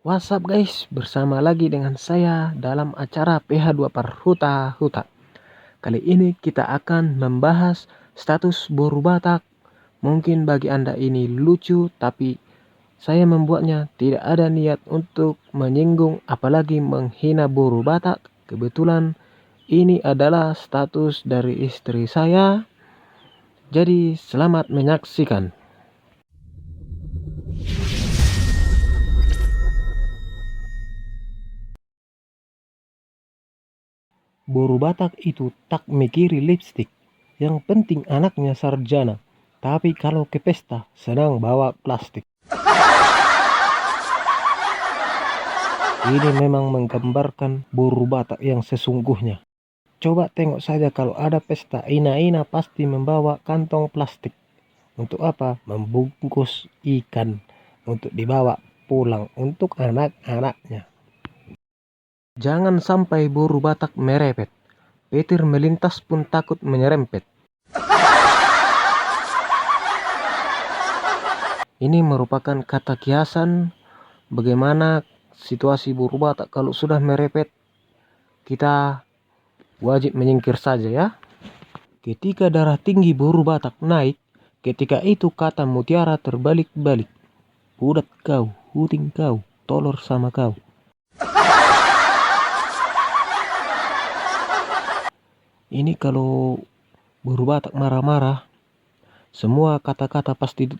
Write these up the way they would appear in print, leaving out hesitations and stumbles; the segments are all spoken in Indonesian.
What's up guys, bersama lagi dengan saya dalam acara PH2 Parhuta Huta. Kali ini kita akan membahas status buru Batak. Mungkin bagi Anda ini lucu, tapi saya membuatnya tidak ada niat untuk menyinggung apalagi menghina buru Batak. Kebetulan ini adalah status dari istri saya. Jadi selamat menyaksikan. Buru Batak itu tak mikiri lipstik. Yang penting anaknya sarjana. Tapi kalau ke pesta, senang bawa plastik. Ini memang menggambarkan buru Batak yang sesungguhnya. Coba tengok saja kalau ada pesta, Ina-ina pasti membawa kantong plastik. Untuk apa? Membungkus ikan. Untuk dibawa pulang untuk anak-anaknya. Jangan sampai buru Batak merepet. Petir melintas pun takut menyerempet. Ini merupakan kata kiasan bagaimana situasi buru Batak kalau sudah merepet. Kita wajib menyingkir saja ya. Ketika darah tinggi buru Batak naik, ketika itu kata mutiara terbalik-balik. Budat kau, huting kau, tolor sama kau. Ini kalau buru Batak marah-marah, semua kata-kata pasti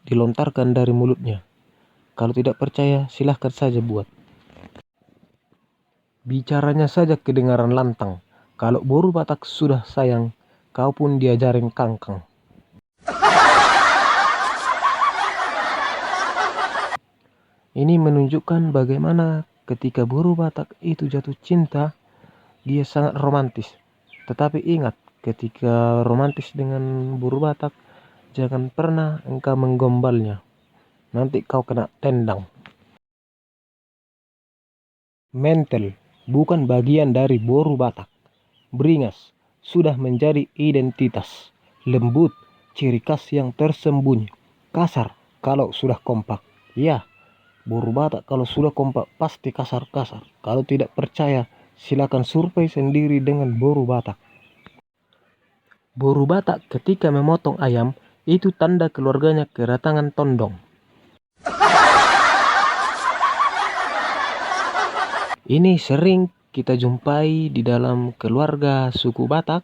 dilontarkan dari mulutnya. Kalau tidak percaya, silahkan saja buat. Bicaranya saja kedengaran lantang. Kalau buru Batak sudah sayang, kau pun diajarin kangkang. Ini menunjukkan bagaimana ketika buru Batak itu jatuh cinta, dia sangat romantis. Tetapi ingat, ketika romantis dengan buru Batak, jangan pernah engkau menggombalnya. Nanti kau kena tendang. Mental bukan bagian dari buru Batak. Beringas sudah menjadi identitas. Lembut, ciri khas yang tersembunyi. Kasar kalau sudah kompak. Ya, buru Batak kalau sudah kompak pasti kasar-kasar. Kalau tidak percaya, silakan survei sendiri dengan buru Batak. Buru Batak ketika memotong ayam, itu tanda keluarganya kedatangan tondong. Ini sering kita jumpai di dalam keluarga suku Batak.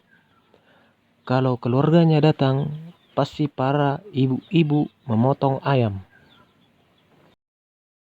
Kalau keluarganya datang, pasti para ibu-ibu memotong ayam.